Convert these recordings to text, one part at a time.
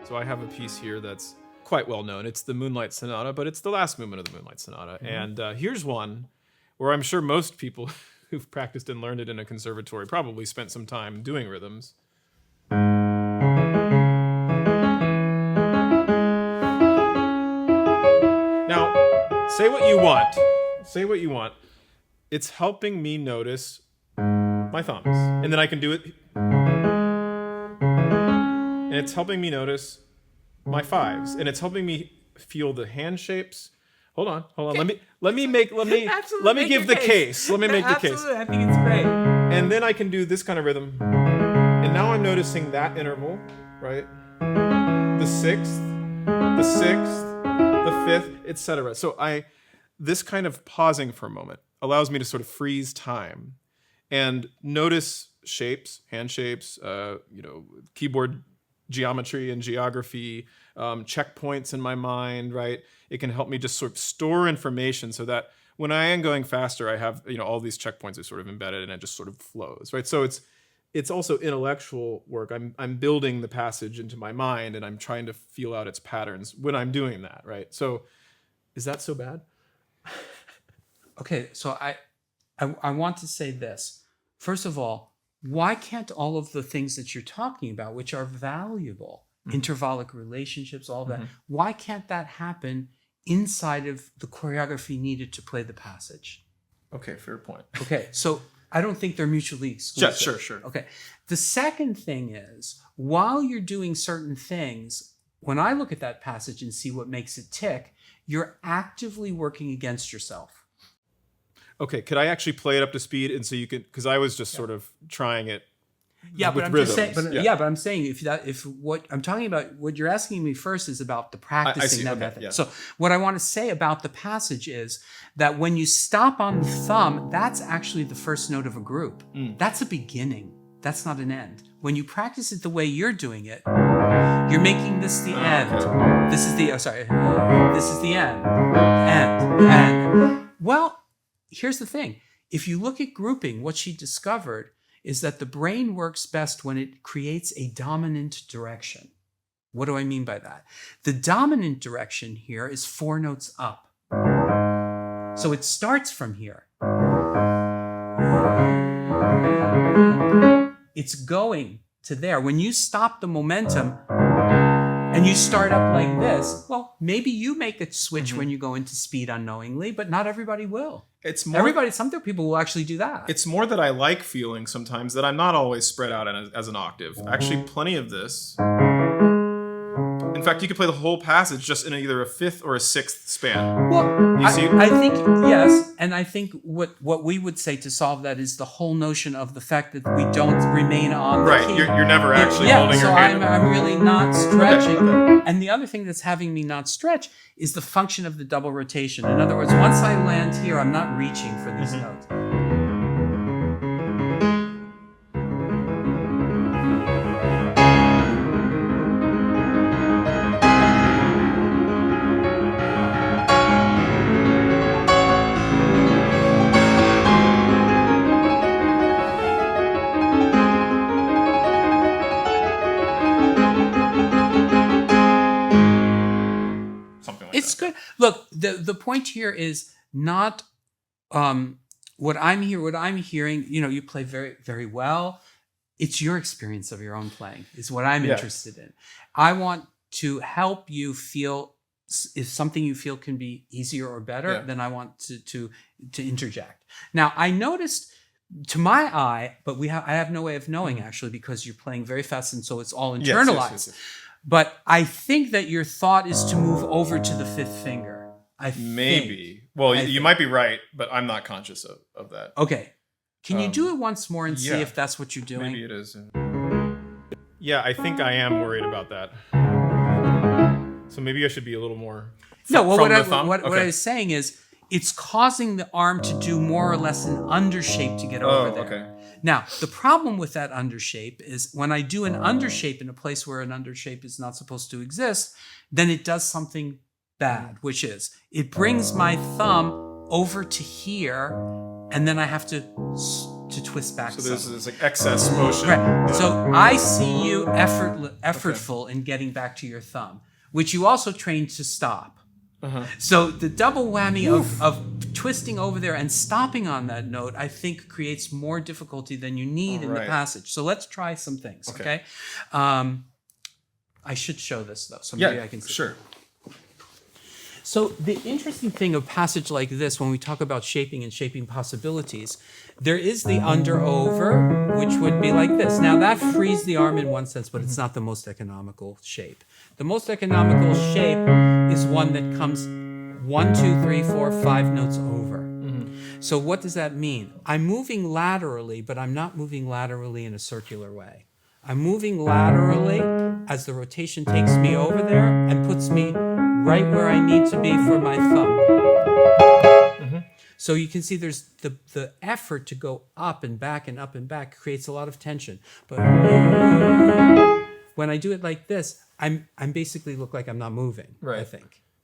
So I have a piece here that's quite well known. It's the Moonlight Sonata, but it's the last movement of the Moonlight Sonata. And here's one where I'm sure most people who've practiced and learned it in a conservatory probably spent some time doing rhythms. Now, say what you want. Say what you want. It's helping me notice my thumbs. And then I can do it. And it's helping me notice my fives. And it's helping me feel the hand shapes. Hold on. Let me give the case. Let me make the case. Absolutely, I think it's great. And then I can do this kind of rhythm. And now I'm noticing that interval, right? The sixth, the fifth, etc. So this kind of pausing for a moment allows me to sort of freeze time and notice shapes, hand shapes, keyboard geometry and geography, checkpoints in my mind, right? It can help me just sort of store information so that when I am going faster, I have, all these checkpoints are sort of embedded and it just sort of flows, right? So it's also intellectual work. I'm building the passage into my mind and I'm trying to feel out its patterns when I'm doing that, right? So is that so bad? Okay, so I want to say this. First of all, why can't all of the things that you're talking about, which are valuable, intervallic relationships, all of that, why can't that happen inside of the choreography needed to play the passage? Okay, fair point. Okay, so I don't think they're mutually exclusive. Sure. Okay, the second thing is, while you're doing certain things, when I look at that passage and see what makes it tick, you're actively working against yourself. Okay, could I actually play it up to speed and so you could, because I was just sort of trying it. Yeah, with but I'm rhythms. just saying. But I'm saying if what I'm talking about, what you're asking me first is about the practicing that method. Yeah. So what I want to say about the passage is that when you stop on the thumb, that's actually the first note of a group. That's a beginning. That's not an end. When you practice it the way you're doing it, you're making this the end. This is the this is the end. And well, here's the thing. If you look at grouping, what she discovered is that the brain works best when it creates a dominant direction. What do I mean by that? The dominant direction here is 4 notes up. So it starts from here. It's going to there. When you stop the momentum and you start up like this, well, maybe you make a switch when you go into speed unknowingly, but not everybody will. It's more, some people will actually do that. It's more that I like feeling sometimes that I'm not always spread out as an octave. Actually, plenty of this. In fact, you could play the whole passage just in either a 5th or a 6th span. Well, I think, yes. And I think what we would say to solve that is the whole notion of the fact that we don't remain on the key. You're never actually holding your hand. So I'm really not stretching. Okay. And the other thing that's having me not stretch is the function of the double rotation. In other words, once I land here, I'm not reaching for these notes. Look, the point here is not what I'm hearing, you play very, very well. It's your experience of your own playing is what I'm interested in. I want to help you feel if something you feel can be easier or better, then I want to interject. Now, I noticed to my eye, but I have no way of knowing actually because you're playing very fast and so it's all internalized. Yes. But I think that your thought is to move over to the 5th finger. Maybe. Well, you might be right, but I'm not conscious of that. Okay. Can you do it once more and see if that's what you're doing? Maybe it is. Yeah, I think I am worried about that. So maybe I should be a little more what I was saying is it's causing the arm to do more or less an undershape to get over there. Okay. Now, the problem with that undershape is when I do an undershape in a place where an undershape is not supposed to exist, then it does something bad, which is it brings my thumb over to here, and then I have to to twist back. So there's this like excess motion. Right. So I see you effortful in getting back to your thumb, which you also trained to stop. So the double whammy of twisting over there and stopping on that note, I think, creates more difficulty than you need in the passage. So let's try some things, okay? I should show this, though, so maybe I can see. Sure. So the interesting thing of passage like this, when we talk about shaping and shaping possibilities, there is the under-over, which would be like this. Now, that frees the arm in one sense, but it's not the most economical shape. The most economical shape is one that comes 1, 2, 3, 4, 5 notes over. So what does that mean? I'm moving laterally, but I'm not moving laterally in a circular way. I'm moving laterally as the rotation takes me over there and puts me right where I need to be for my thumb. So you can see there's the effort to go up and back and up and back creates a lot of tension. But when I do it like this, I'm basically look like I'm not moving. Right.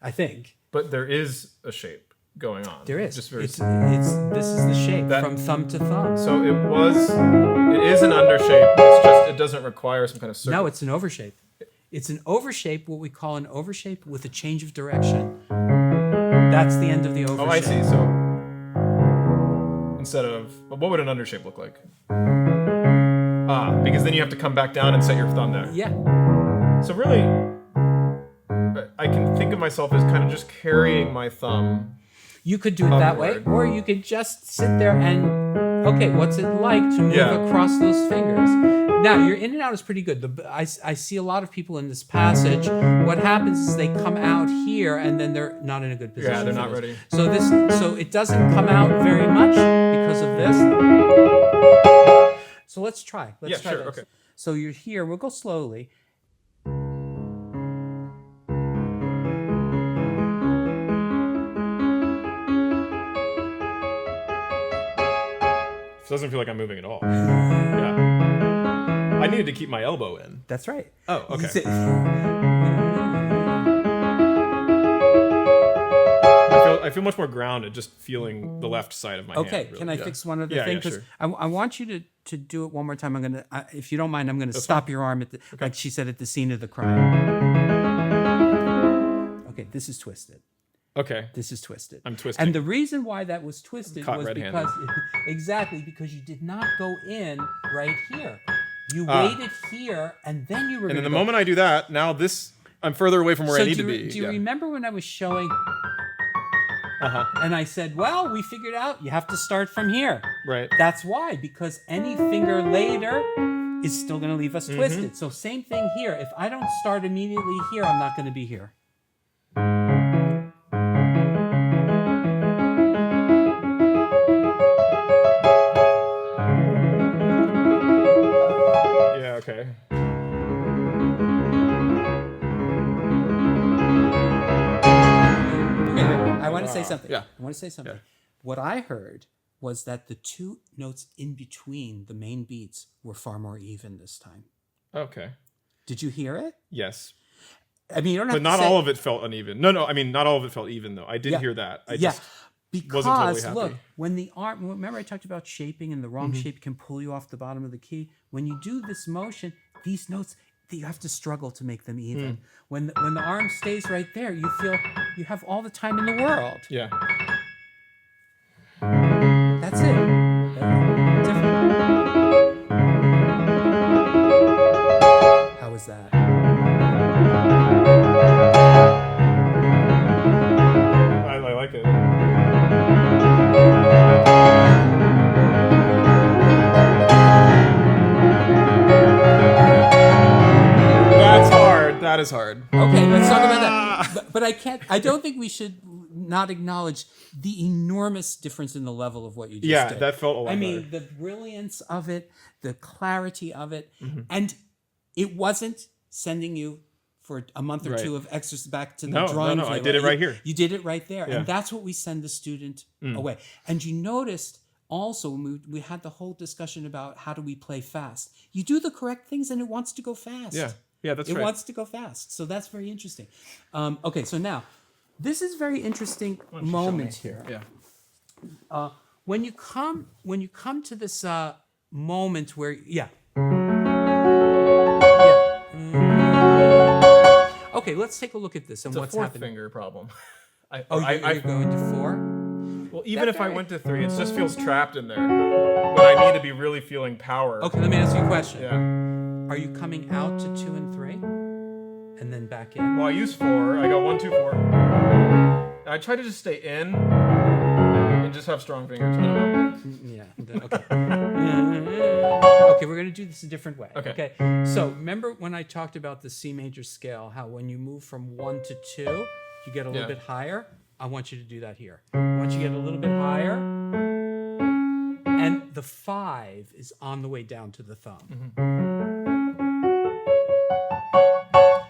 I think. But there is a shape going on. There is. Just very this is the shape from thumb to thumb. So it is an undershape. It's just it doesn't require some kind of circle. No, it's an overshape. It's an overshape, what we call an overshape with a change of direction. That's the end of the overshape. Oh, I see. So instead of, what would an undershape look like? Because then you have to come back down and set your thumb there. Yeah. So really, I can think of myself as kind of just carrying my thumb. You could do it that way, or you could just sit there and, okay, what's it like to move across those fingers? Now, your in and out is pretty good. I see a lot of people in this passage. What happens is they come out here, and then they're not in a good position. Yeah, they're not ready. So it doesn't come out very much because of this. So let's try. Let's try this. Okay. So you're here. We'll go slowly. It doesn't feel like I'm moving at all. Yeah. I needed to keep my elbow in. That's right. Oh, okay. I feel much more grounded just feeling the left side of my hand. Okay, really. Can I fix one other thing? Because sure. I want you to do it one more time. I'm gonna, if you don't mind, I'm gonna stop your arm at the, like she said, at the scene of the crime. Okay, this is twisted. Okay. This is twisted. I'm twisting. And the reason why that was twisted was red-handed. because you did not go in right here. You waited here, and then you were. And then the moment I do that, now I'm further away from where I need to be. Do you remember when I was showing? And I said, well, we figured out you have to start from here. Right. That's why, because any finger later is still going to leave us twisted. So same thing here. If I don't start immediately here, I'm not going to be here. Yeah, okay. I want to say something. Yeah. I want to say something. Yeah. What I heard was that the two notes in between the main beats were far more even this time. Okay. Did you hear it? Yes. I mean, you don't have but not all of it felt uneven. No, I mean, not all of it felt even, though. I did hear that. I just because, wasn't totally happy. Look, when the arm, remember I talked about shaping and the wrong shape can pull you off the bottom of the key? When you do this motion, these notes, you have to struggle to make them even. When the arm stays right there, you feel you have all the time in the world. Yeah. That's it. How was that? I like it. That's hard. That is hard. Okay, let's talk about that. But I don't think we should not acknowledge the enormous difference in the level of what you just did. Yeah, that felt a lot I mean, better. the brilliance of it, the clarity of it, and it wasn't sending you for a month or two of exercise back to the drawing. No, I did it right here. You did it right there, Yeah. and that's what we send the student away. And you noticed also when we had the whole discussion about how do we play fast. You do the correct things, and it wants to go fast. Yeah, that's it right. wants to go fast. So that's very interesting. Okay, so now this is very interesting moment here. Yeah. when you come to this moment where okay, let's take a look at this and what's happening. It's a fourth finger problem. You're going to 4? Well, even if I went to 3, it just feels trapped in there. But I need to be really feeling power. Okay, let me ask you a question. Yeah. Are you coming out to 2 and 3? And then back in? Well, I use 4. I go 1, 2, 4. I try to just stay in and just have strong fingers. I don't know. Yeah. Okay. Okay, we're going to do this a different way. Okay. So remember when I talked about the C major scale, how when you move from 1 to 2, you get a little bit higher? I want you to do that here. I want you to get a little bit higher. And the 5 is on the way down to the thumb.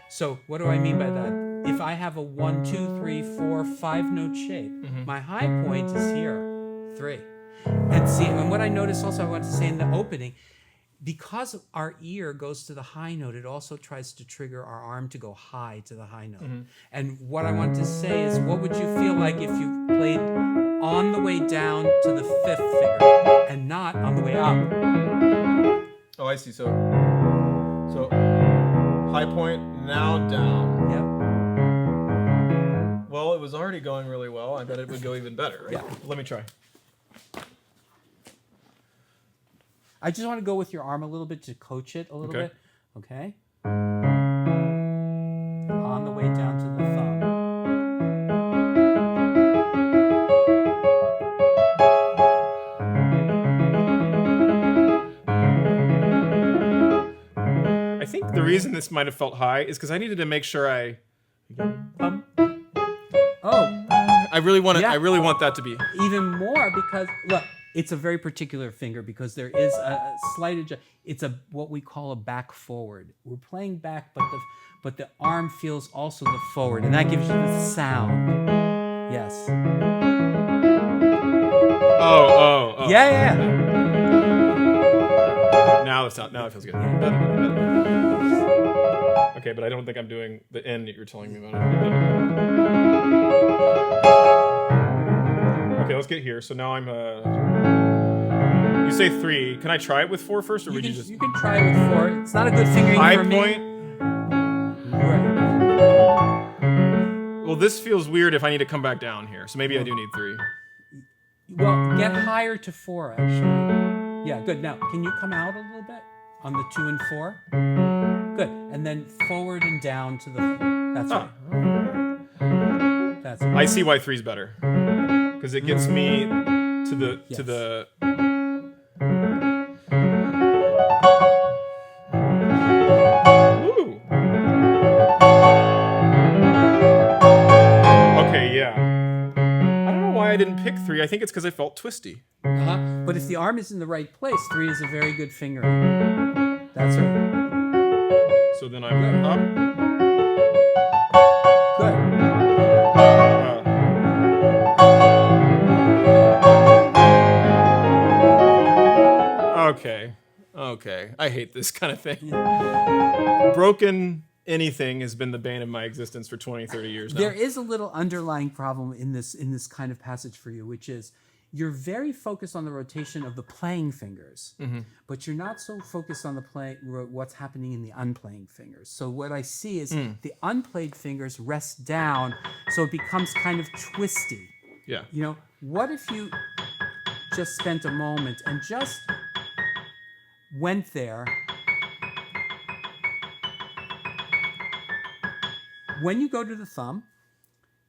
So what do I mean by that? If I have a 1, 2, 3, 4, 5 note shape, my high point is here, 3. And see, and what I noticed also, I want to say in the opening, because our ear goes to the high note, it also tries to trigger our arm to go high to the high note. And what I want to say is, what would you feel like if you played on the way down to the 5th finger and not on the way up? Oh, I see. So high point, now down. Yep. Well, it was already going really well. I bet it would go even better, right? Yeah. Let me try. I just want to go with your arm a little bit to coach it a little bit. Okay. On the way down to the thumb. I think the reason this might have felt high is because I needed to make sure I really want it. I really want that to be even more, because look, it's a very particular finger because there is a slight adjust. It's what we call a back forward. We're playing back, but the arm feels also the forward, and that gives you the sound. Yes. Oh. Yeah. Now it feels good. Okay, but I don't think I'm doing the end that you're telling me about. Okay, let's get here. So now I'm you say 3. Can I try it with 4 first, or would you just? You can try it with 4. It's not a good fingering for me. High point. Right. Well, this feels weird if I need to come back down here. So maybe I do need 3. Well, get higher to 4 actually. Yeah, good. Now, can you come out a little bit on the 2 and 4? Good. And then forward and down to the. That's right. That's right. I see why 3's better. Because it gets me to the. Ooh. Okay, yeah. I don't know why I didn't pick 3. I think it's because I felt twisty. But if the arm is in the right place, 3 is a very good finger. That's right. So then I'm up. Good. Okay. I hate this kind of thing. Broken anything has been the bane of my existence for 20, 30 years now. There is a little underlying problem in this kind of passage for you, which is you're very focused on the rotation of the playing fingers, but you're not so focused on what's happening in the unplaying fingers. So what I see is the unplayed fingers rest down, so it becomes kind of twisty. Yeah. You know, what if you just spent a moment and just went there. When you go to the thumb,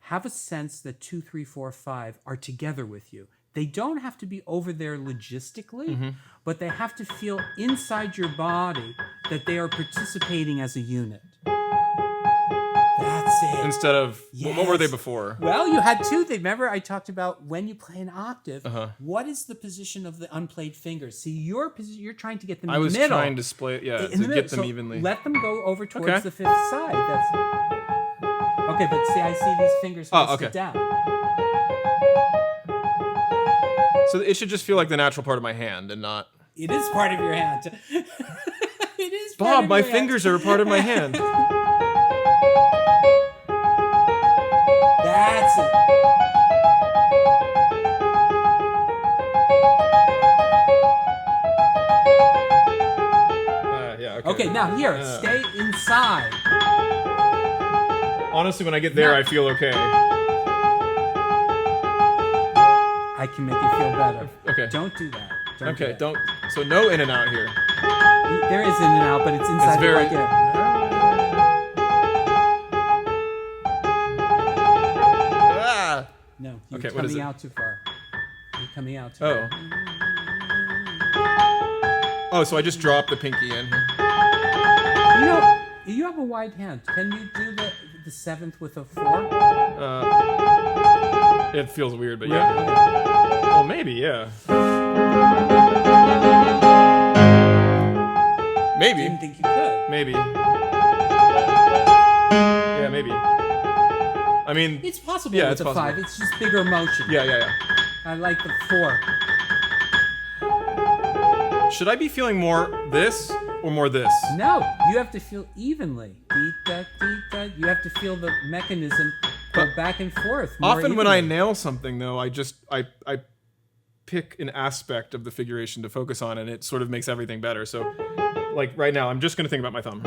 have a sense that 2, 3, 4, 5 are together with you. They don't have to be over there logistically, but they have to feel inside your body that they are participating as a unit. That's it. Instead of, what were they before? Well, you had 2. Remember I talked about when you play an octave, what is the position of the unplayed fingers? See, you're trying to get them in the middle. I was trying to get them evenly. Let them go over towards the 5th side. Okay, but see, I see these fingers rested down. So it should just feel like the natural part of my hand and not... It is part of your hand. It is part Bob, of my your fingers hand. are a part of my hand. That's it. Now here, stay inside. Honestly, when I get there, I feel okay. I can make you feel better. Okay. Don't do that. Okay, don't. So no in and out here. There is in and out, but it's inside the right ear. No, you're coming out too far. You're coming out too far. Oh, so I just dropped the pinky in here. You know, you have a wide hand. Can you do the seventh with a 4? It feels weird, but yeah. Okay. Well, maybe, yeah. Maybe. I didn't think you could. Maybe. Yeah, maybe. I mean, it's possible with it's a 5. It's just bigger motion. Yeah. I like the 4. Should I be feeling more this or more this? No, you have to feel evenly. You have to feel the mechanism go back and forth. Often when I nail something, though, I pick an aspect of the figuration to focus on, and it sort of makes everything better. So, like right now, I'm just going to think about my thumb.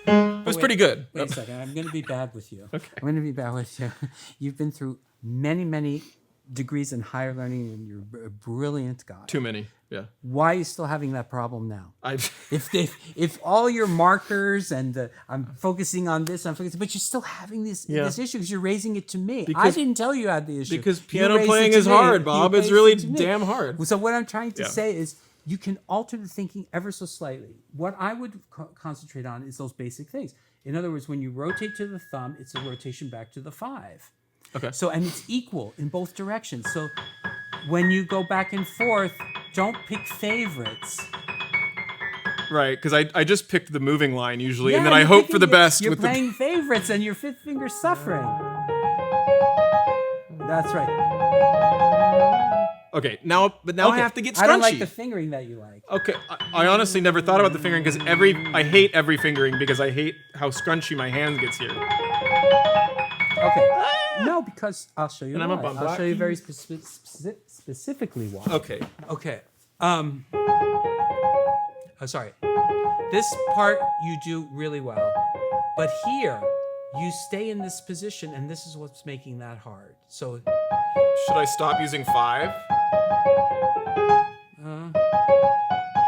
It was pretty good. Wait a second. I'm going to be bad with you. Okay. I'm going to be bad with you. You've been through many degrees in higher learning, and you're a brilliant guy. Too many. Yeah. Why are you still having that problem now? If all your markers and I'm focusing on this, but you're still having this issue because you're raising it to me. I didn't tell you I had the issue. Because piano playing is hard, Bob. It's really damn hard. So what I'm trying to say is you can alter the thinking ever so slightly. What I would concentrate on is those basic things. In other words, when you rotate to the thumb, it's a rotation back to the 5. Okay. So, and it's equal in both directions. So when you go back and forth, don't pick favorites. Right, because I just picked the moving line usually, and then I hope for the best. You're playing favorites, and your 5th finger's suffering. That's right. Okay, now I have to get scrunchy. I don't like the fingering that you like. Okay, I honestly never thought about the fingering because I hate every fingering because I hate how scrunchy my hand gets here. Okay. No, because I'll show you and why. I'm up on I'll show you very specifically why. Okay. Okay. Sorry. This part you do really well, but here you stay in this position, and this is what's making that hard. So, should I stop using 5?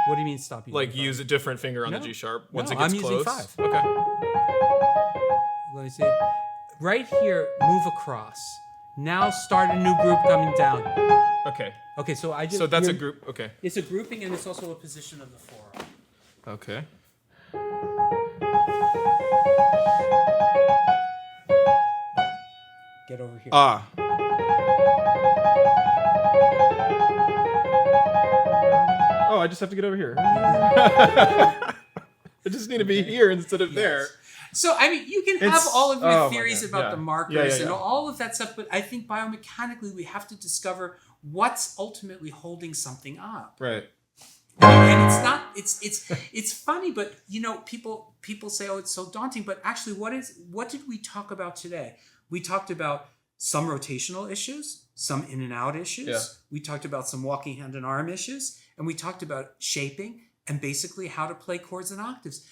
What do you mean stop using? Like 5? Use a different finger on the G sharp once it I'm gets close? using 5. Okay. Let me see. Right here, move across. Now start a new group coming down. Okay. Okay, so I just... So that's a group, okay. It's a grouping, and it's also a position of the forearm. Okay. Get over here. I just have to get over here. I just need to be here instead of there. So, I mean, you can have all of your theories about the markers and all of that stuff, but I think biomechanically we have to discover what's ultimately holding something up. Right. And it's not, it's funny, but you know, people say, oh, it's so daunting, but actually what did we talk about today? We talked about some rotational issues, some in and out issues. Yeah. We talked about some walking hand and arm issues, and we talked about shaping and basically how to play chords and octaves.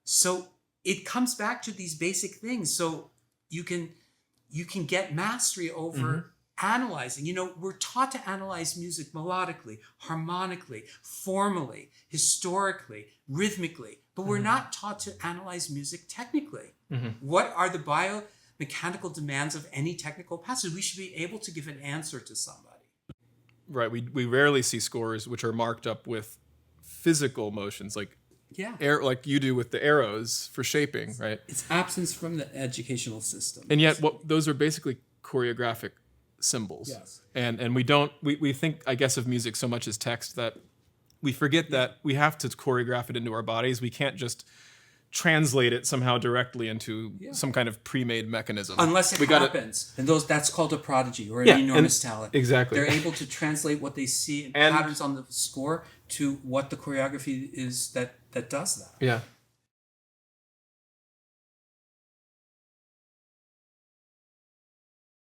So it comes back to these basic things. So you can get mastery over analyzing. You know, we're taught to analyze music melodically, harmonically, formally, historically, rhythmically, but we're not taught to analyze music technically. What are the biomechanical demands of any technical passage? We should be able to give an answer to somebody. Right. We rarely see scores which are marked up with physical motions like like you do with the arrows for shaping, right? It's absence from the educational system. And yet those are basically choreographic symbols. Yes. And we think, I guess, of music so much as text that we forget that we have to choreograph it into our bodies. We can't just translate it somehow directly into some kind of pre-made mechanism. Unless it happens. And that's called a prodigy or an enormous talent. Exactly. They're able to translate what they see in patterns on the score to what the choreography is that does that. Yeah.